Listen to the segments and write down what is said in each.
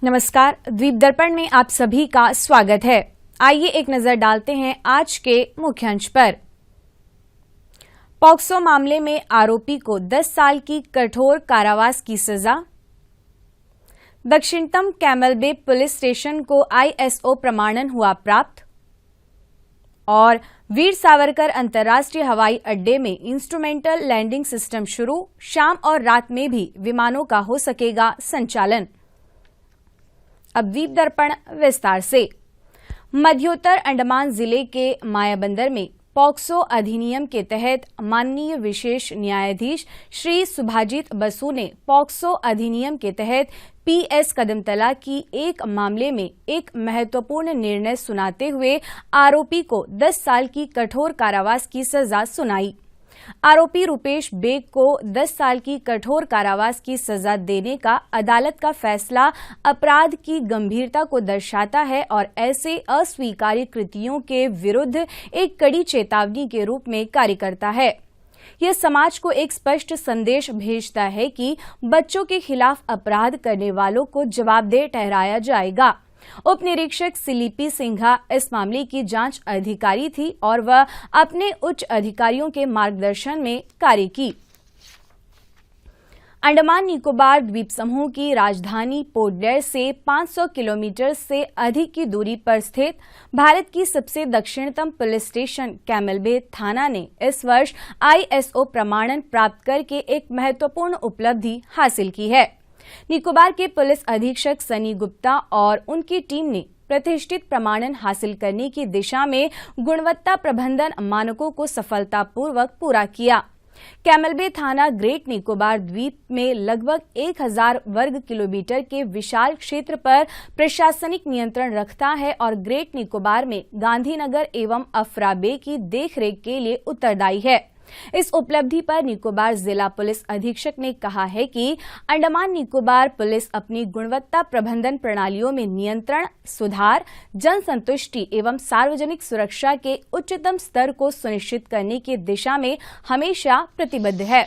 नमस्कार, द्वीप दर्पण में आप सभी का स्वागत है। आइए एक नजर डालते हैं आज के मुख्य अंश पर। पॉक्सो मामले में आरोपी को 10 साल की कठोर कारावास की सजा। दक्षिणतम कैमल बे पुलिस स्टेशन को ISO प्रमाणन हुआ प्राप्त। और वीर सावरकर अंतर्राष्ट्रीय हवाई अड्डे में इंस्ट्रूमेंटल लैंडिंग सिस्टम शुरू, शाम और रात में भी विमानों का हो सकेगा संचालन। अब द्वीप दर्पण विस्तार से। मध्योत्तर अंडमान जिले के मायाबंदर में पॉक्सो अधिनियम के तहत माननीय विशेष न्यायाधीश श्री सुभाजीत बसु ने पॉक्सो अधिनियम के तहत PS कदमतला की एक मामले में एक महत्वपूर्ण निर्णय सुनाते हुए आरोपी को 10 साल की कठोर कारावास की सजा सुनाई। आरोपी रुपेश बेग को 10 साल की कठोर कारावास की सजा देने का अदालत का फैसला अपराध की गंभीरता को दर्शाता है और ऐसे अस्वीकार्य कृतियों के विरुद्ध एक कड़ी चेतावनी के रूप में कार्य करता है। यह समाज को एक स्पष्ट संदेश भेजता है कि बच्चों के खिलाफ अपराध करने वालों को जवाबदेह ठहराया जाएगा। उप निरीक्षक सिलीपी सिंघा इस मामले की जांच अधिकारी थी और वह अपने उच्च अधिकारियों के मार्गदर्शन में कार्य की। अंडमान निकोबार द्वीप समूह की राजधानी पोर्ट ब्लेयर से 500 किलोमीटर से अधिक की दूरी पर स्थित भारत की सबसे दक्षिणतम पुलिस स्टेशन कैमल बे थाना ने इस वर्ष ISO प्रमाणन प्राप्त करके एक महत्वपूर्ण उपलब्धि हासिल की है। निकोबार के पुलिस अधीक्षक सनी गुप्ता और उनकी टीम ने प्रतिष्ठित प्रमाणन हासिल करने की दिशा में गुणवत्ता प्रबंधन मानकों को सफलतापूर्वक पूरा किया। कैमल बे थाना ग्रेट निकोबार द्वीप में लगभग 1000 वर्ग किलोमीटर के विशाल क्षेत्र पर प्रशासनिक नियंत्रण रखता है और ग्रेट निकोबार में गांधीनगर एवं अफरा बे की देखरेख के लिए उत्तरदायी है। इस उपलब्धि पर निकोबार जिला पुलिस अधीक्षक ने कहा है कि अंडमान निकोबार पुलिस अपनी गुणवत्ता प्रबंधन प्रणालियों में नियंत्रण, सुधार, जन संतुष्टि एवं सार्वजनिक सुरक्षा के उच्चतम स्तर को सुनिश्चित करने की दिशा में हमेशा प्रतिबद्ध है।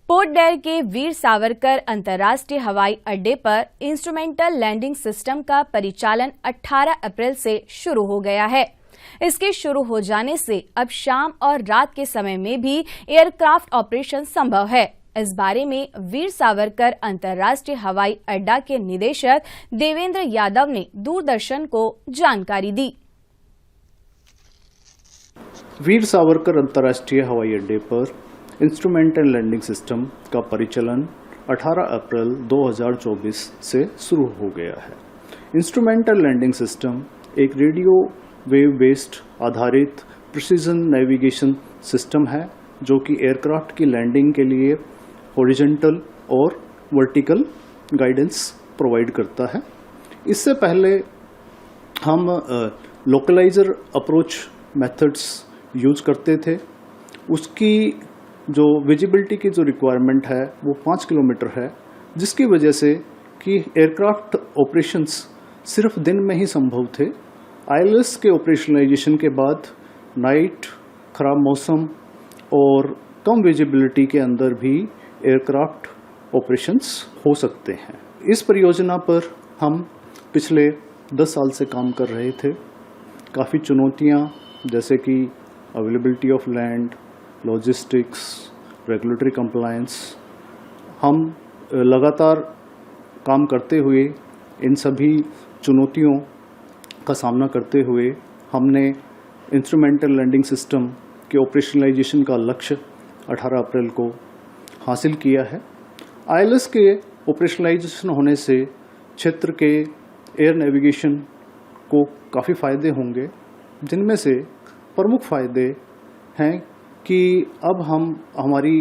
पोर्ट ब्लेयर के वीर सावरकर अंतर्राष्ट्रीय हवाई अड्डे पर इंस्ट्रूमेंटल लैंडिंग सिस्टम का परिचालन 18 अप्रैल से शुरू हो गया है। इसके शुरू हो जाने से अब शाम और रात के समय में भी एयरक्राफ्ट ऑपरेशन संभव है। इस बारे में वीर सावरकर अंतर्राष्ट्रीय हवाई अड्डा के निदेशक देवेंद्र यादव ने दूरदर्शन को जानकारी दी। वीर सावरकर अंतर्राष्ट्रीय हवाई अड्डे पर इंस्ट्रूमेंटल लैंडिंग सिस्टम का परिचालन 18 अप्रैल 2024 से शुरू हो गया है। इंस्ट्रूमेंटल लैंडिंग सिस्टम एक रेडियो वेव बेस्ड आधारित प्रिसीजन नेविगेशन सिस्टम है जो कि एयरक्राफ्ट की लैंडिंग के लिए हॉरिजॉन्टल और वर्टिकल गाइडेंस प्रोवाइड करता है। इससे पहले हम लोकलाइजर अप्रोच मेथड्स यूज करते थे। उसकी जो विजिबिलिटी की जो रिक्वायरमेंट है वो 5 किलोमीटर है, जिसकी वजह से कि एयरक्राफ्ट ऑपरेशंस सिर्फ दिन में ही संभव थे। ILS के ऑपरेशनलाइजेशन के बाद नाइट, खराब मौसम और कम विजिबिलिटी के अंदर भी एयरक्राफ्ट ऑपरेशंस हो सकते हैं। इस परियोजना पर हम पिछले 10 साल से काम कर रहे थे। काफ़ी चुनौतियां जैसे कि availability of land, logistics, regulatory compliance, हम लगातार काम करते हुए इन सभी चुनौतियों का सामना करते हुए हमने इंस्ट्रूमेंटल लैंडिंग सिस्टम के ऑपरेशनलाइजेशन का लक्ष्य 18 अप्रैल को हासिल किया है। ILS के ऑपरेशनलाइजेशन होने से क्षेत्र के एयर नेविगेशन को काफ़ी फ़ायदे होंगे, जिनमें से प्रमुख फ़ायदे हैं कि अब हम हमारी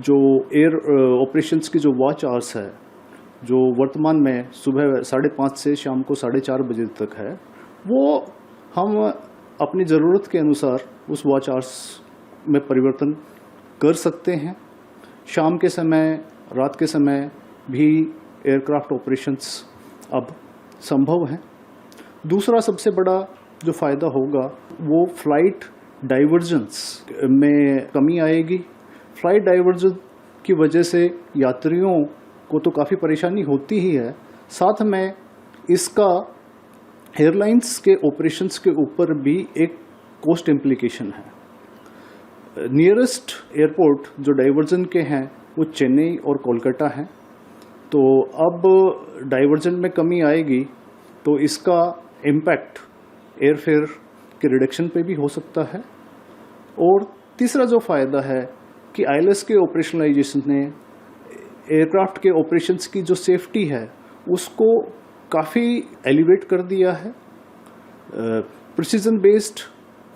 जो एयर ऑपरेशंस की जो वॉच आवर्स है, जो वर्तमान में सुबह 5:30 से शाम को 4:30 बजे तक है, वो हम अपनी ज़रूरत के अनुसार उस वॉच आवर्स में परिवर्तन कर सकते हैं। शाम के समय, रात के समय भी एयरक्राफ्ट ऑपरेशंस अब संभव हैं। दूसरा सबसे बड़ा जो फ़ायदा होगा वो फ्लाइट डाइवर्जेंस में कमी आएगी। फ्लाइट डाइवर्जन की वजह से यात्रियों को तो काफ़ी परेशानी होती ही है, साथ में इसका एयरलाइंस के ऑपरेशंस के ऊपर भी एक कॉस्ट इम्प्लीकेशन है। नियरेस्ट एयरपोर्ट जो डाइवर्जन के हैं वो चेन्नई और कोलकाता हैं, तो अब डाइवर्जन में कमी आएगी तो इसका इम्पैक्ट एयरफेयर के रिडक्शन पे भी हो सकता है। और तीसरा जो फ़ायदा है कि आईएलएस के ऑपरेशनलाइजेशन ने एयरक्राफ्ट के ऑपरेशंस की जो सेफ्टी है उसको काफ़ी एलिवेट कर दिया है। प्रिसीजन बेस्ड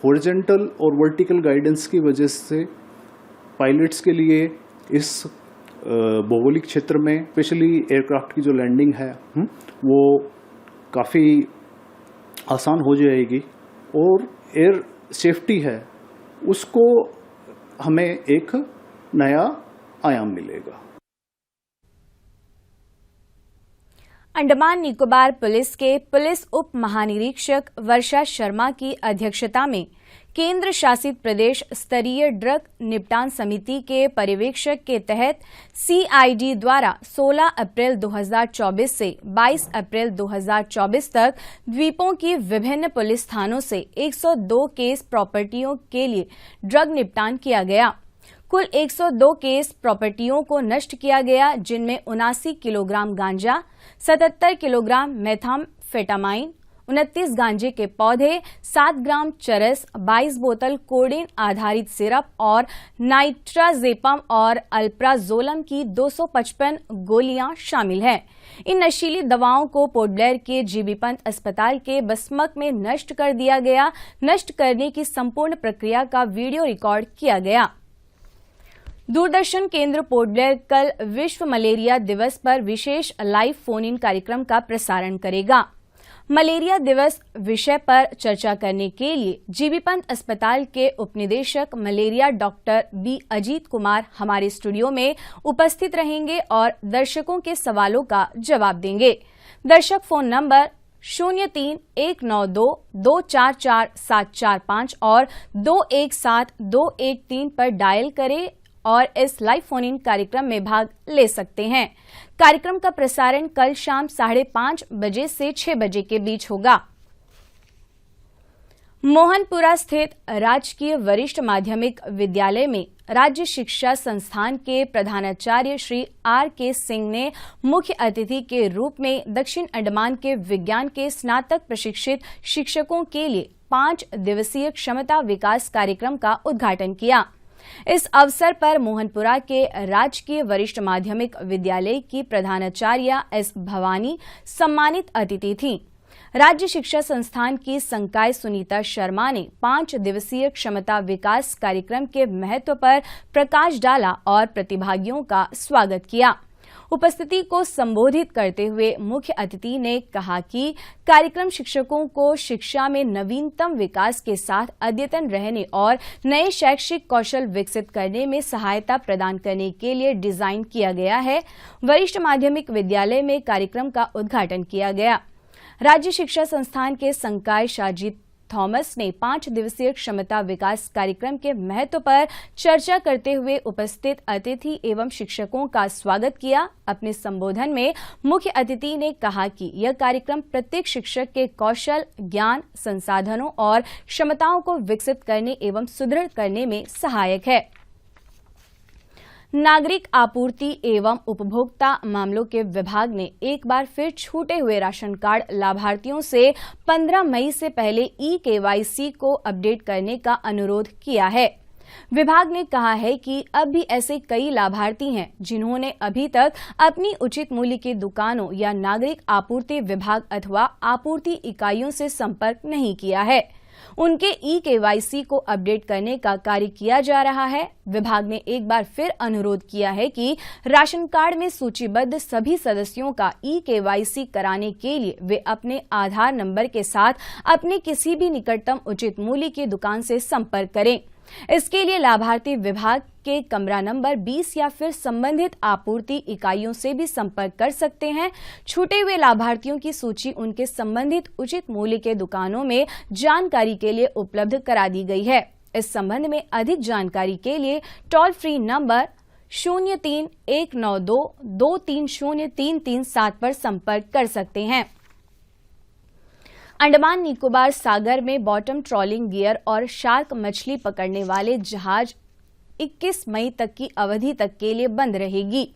हॉरिजॉन्टल और वर्टिकल गाइडेंस की वजह से पायलट्स के लिए इस भौगोलिक क्षेत्र में स्पेशली एयरक्राफ्ट की जो लैंडिंग है वो काफ़ी आसान हो जाएगी और एयर सेफ्टी है उसको हमें एक नया आयाम मिलेगा। अंडमान निकोबार पुलिस के पुलिस उप महानिरीक्षक वर्षा शर्मा की अध्यक्षता में केंद्र शासित प्रदेश स्तरीय ड्रग निपटान समिति के पर्यवेक्षक के तहत सीआईडी द्वारा 16 अप्रैल 2024 से 22 अप्रैल 2024 तक द्वीपों की विभिन्न पुलिस थानों से 102 केस प्रॉपर्टियों के लिए ड्रग निपटान किया गया। कुल 102 केस प्रॉपर्टियों को नष्ट किया गया, जिनमें 79 किलोग्राम गांजा, 77 किलोग्राम मेथाम्फेटामाइन, 29 गांजे के पौधे, 7 ग्राम चरस, 22 बोतल कोडेन आधारित सिरप और नाइट्राजेपम और अल्प्राजोलम की 255 गोलियां शामिल हैं। इन नशीली दवाओं को पोर्ट ब्लेयर के जीबी पंत अस्पताल के बसमक में नष्ट कर दिया गया। नष्ट करने की संपूर्ण प्रक्रिया का वीडियो रिकॉर्ड किया गया। दूरदर्शन केंद्र पोर्ट ब्लेयर कल विश्व मलेरिया दिवस पर विशेष लाइव फोन इन कार्यक्रम का प्रसारण करेगा। मलेरिया दिवस विषय पर चर्चा करने के लिए जीबी पंत अस्पताल के उपनिदेशक malaria doctor B Ajit Kumar हमारे स्टूडियो में उपस्थित रहेंगे और दर्शकों के सवालों का जवाब देंगे। दर्शक फोन नंबर 03-192-244-745 और 217-213 पर डायल करें और इस लाइव फोन इन कार्यक्रम में भाग ले सकते हैं। कार्यक्रम का प्रसारण कल शाम 5:30 बजे से 6 बजे के बीच होगा। मोहनपुरा स्थित राजकीय वरिष्ठ माध्यमिक विद्यालय में राज्य शिक्षा संस्थान के प्रधानाचार्य श्री R.K. सिंह ने मुख्य अतिथि के रूप में दक्षिण अंडमान के विज्ञान के स्नातक प्रशिक्षित शिक्षकों के लिए 5 दिवसीय क्षमता विकास कार्यक्रम का उद्घाटन किया। इस अवसर पर मोहनपुरा के राजकीय वरिष्ठ माध्यमिक विद्यालय की प्रधानाचार्य एस भवानी सम्मानित अतिथि थीं। राज्य शिक्षा संस्थान की संकाय सुनीता शर्मा ने 5 दिवसीय क्षमता विकास कार्यक्रम के महत्व पर प्रकाश डाला और प्रतिभागियों का स्वागत किया। उपस्थिति को संबोधित करते हुए मुख्य अतिथि ने कहा कि कार्यक्रम शिक्षकों को शिक्षा में नवीनतम विकास के साथ अद्यतन रहने और नए शैक्षिक कौशल विकसित करने में सहायता प्रदान करने के लिए डिजाइन किया गया है। वरिष्ठ माध्यमिक विद्यालय में कार्यक्रम का उद्घाटन किया गया। राज्य शिक्षा संस्थान के संकाय शाहजीत थॉमस ने 5 दिवसीय क्षमता विकास कार्यक्रम के महत्व पर चर्चा करते हुए उपस्थित अतिथि एवं शिक्षकों का स्वागत किया। अपने संबोधन में मुख्य अतिथि ने कहा कि यह कार्यक्रम प्रत्येक शिक्षक के कौशल, ज्ञान, संसाधनों और क्षमताओं को विकसित करने एवं सुदृढ़ करने में सहायक है। नागरिक आपूर्ति एवं उपभोक्ता मामलों के विभाग ने एक बार फिर छूटे हुए राशन कार्ड लाभार्थियों से 15 मई से पहले ई-केवाईसी को अपडेट करने का अनुरोध किया है। विभाग ने कहा है कि अब भी ऐसे कई लाभार्थी हैं जिन्होंने अभी तक अपनी उचित मूल्य की दुकानों या नागरिक आपूर्ति विभाग अथवा आपूर्ति इकाइयों से संपर्क नहीं किया है। उनके ई-केवाईसी को अपडेट करने का कार्य किया जा रहा है। विभाग ने एक बार फिर अनुरोध किया है कि राशन कार्ड में सूचीबद्ध सभी सदस्यों का ई-केवाईसी कराने के लिए वे अपने आधार नंबर के साथ अपने किसी भी निकटतम उचित मूल्य की दुकान से संपर्क करें। इसके लिए लाभार्थी विभाग के कमरा नंबर 20 या फिर संबंधित आपूर्ति इकाइयों से भी संपर्क कर सकते हैं। छूटे हुए लाभार्थियों की सूची उनके संबंधित उचित मूल्य के दुकानों में जानकारी के लिए उपलब्ध करा दी गई है। इस संबंध में अधिक जानकारी के लिए टोल फ्री नंबर 031922303337 पर संपर्क कर सकते हैं। अंडमान निकोबार सागर में बॉटम ट्रॉलिंग गियर और शार्क मछली पकड़ने वाले जहाज 21 मई तक की अवधि तक के लिए बंद रहेगी।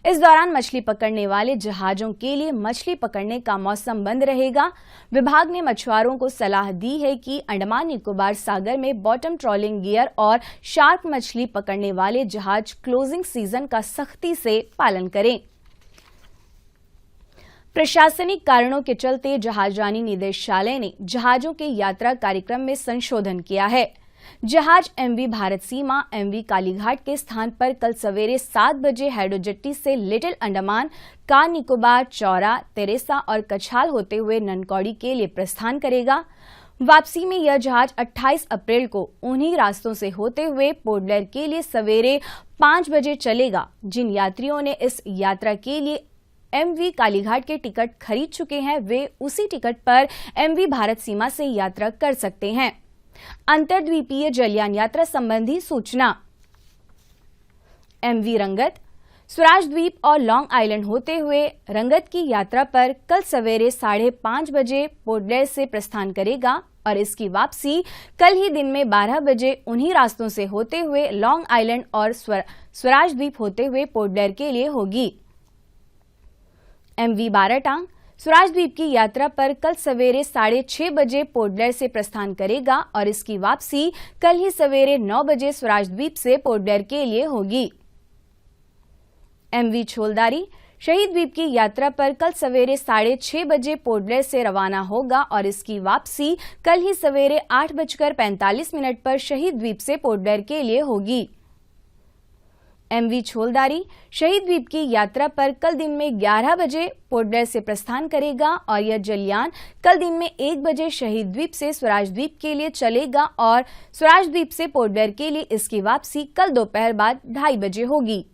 इस दौरान मछली पकड़ने वाले जहाजों के लिए मछली पकड़ने का मौसम बंद रहेगा। विभाग ने मछुआरों को सलाह दी है कि अंडमान निकोबार सागर में बॉटम ट्रॉलिंग गियर और शार्क मछली पकड़ने वाले जहाज क्लोजिंग सीजन का सख्ती से पालन करें। प्रशासनिक कारणों के चलते जहाजरानी निदेशालय ने जहाजों के यात्रा कार्यक्रम में संशोधन किया है। जहाज एमवी भारत सीमा एमवी कालीघाट के स्थान पर कल सवेरे 7 बजे हैडोजट्टी से लिटिल अंडमान, कार निकोबार, चौरा, तेरेसा और कछाल होते हुए ननकौड़ी के लिए प्रस्थान करेगा। वापसी में यह जहाज 28 अप्रैल को उन्हीं रास्तों से होते हुए पोर्ट ब्लेयर के लिए सवेरे 5 बजे चलेगा। जिन यात्रियों ने इस यात्रा के लिए एमवी कालीघाट के टिकट खरीद चुके हैं, वे उसी टिकट पर एमवी भारत सीमा से यात्रा कर सकते हैं। अंतर्द्वीपीय जलयान यात्रा संबंधी सूचना। एमवी रंगत स्वराज द्वीप और लॉन्ग आइलैंड होते हुए रंगत की यात्रा पर कल सवेरे 5:30 बजे पोर्ट ब्लेयर से प्रस्थान करेगा और इसकी वापसी कल ही दिन में 12 बजे उन्हीं रास्तों से होते हुए लॉन्ग आइलैंड और स्वराज द्वीप होते हुए पोर्ट ब्लेयर के लिए होगी। एमवी बाराटांग स्वराज द्वीप की यात्रा पर कल सवेरे 6:30 बजे पोर्ट ब्लेयर से प्रस्थान करेगा और इसकी वापसी कल ही सवेरे 9 बजे स्वराज द्वीप से पोर्ट ब्लेयर के लिए होगी। एमवी छोलदारी शहीद द्वीप की यात्रा पर कल सवेरे 6:30 बजे पोर्ट ब्लेयर से रवाना होगा और इसकी वापसी कल ही सवेरे 8:45 पर शहीद द्वीप से पोर्ट ब्लेयर के लिए होगी। एमवी छोलदारी शहीद द्वीप की यात्रा पर कल दिन में 11 बजे पोर्ट ब्लेयर से प्रस्थान करेगा और यह जलयान कल दिन में 1 बजे शहीद द्वीप से स्वराज द्वीप के लिए चलेगा और स्वराज द्वीप से पोर्ट ब्लेयर के लिए इसकी वापसी कल दोपहर बाद 2:30 बजे होगी।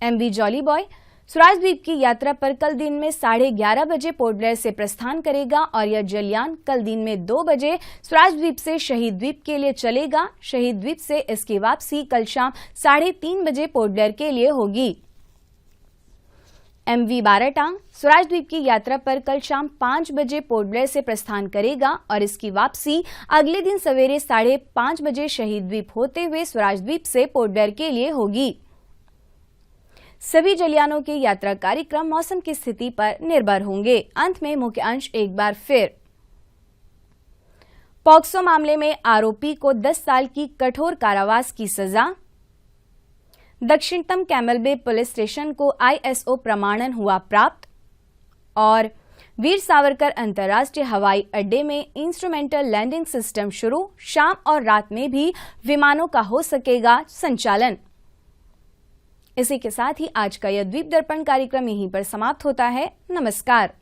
एमवी जॉली बॉय स्वराज द्वीप की यात्रा पर कल दिन में 11:30 बजे पोर्ट ब्लेयर से प्रस्थान करेगा और यह जलयान कल दिन में 2 बजे स्वराज द्वीप से शहीद द्वीप के लिए चलेगा। शहीद द्वीप से इसकी वापसी कल शाम 3:30 बजे पोर्ट ब्लेयर के लिए होगी। एमवी बाराटांग स्वराज द्वीप की यात्रा पर कल शाम 5 बजे पोर्ट ब्लेयर से प्रस्थान करेगा और इसकी वापसी अगले दिन सवेरे 5:30 बजे शहीद द्वीप होते हुए स्वराज द्वीप से पोर्ट ब्लेयर के लिए होगी। सभी जलयानों के यात्रा कार्यक्रम मौसम की स्थिति पर निर्भर होंगे। अंत में मुख्य अंश एक बार फिर। पॉक्सो मामले में आरोपी को 10 साल की कठोर कारावास की सजा। दक्षिणतम कैमल बे पुलिस स्टेशन को ISO प्रमाणन हुआ प्राप्त। और वीर सावरकर अंतर्राष्ट्रीय हवाई अड्डे में इंस्ट्रूमेंटल लैंडिंग सिस्टम शुरू, शाम और रात में भी विमानों का हो सकेगा संचालन। इसी के साथ ही आज का यह द्वीप दर्पण कार्यक्रम यहीं पर समाप्त होता है। नमस्कार।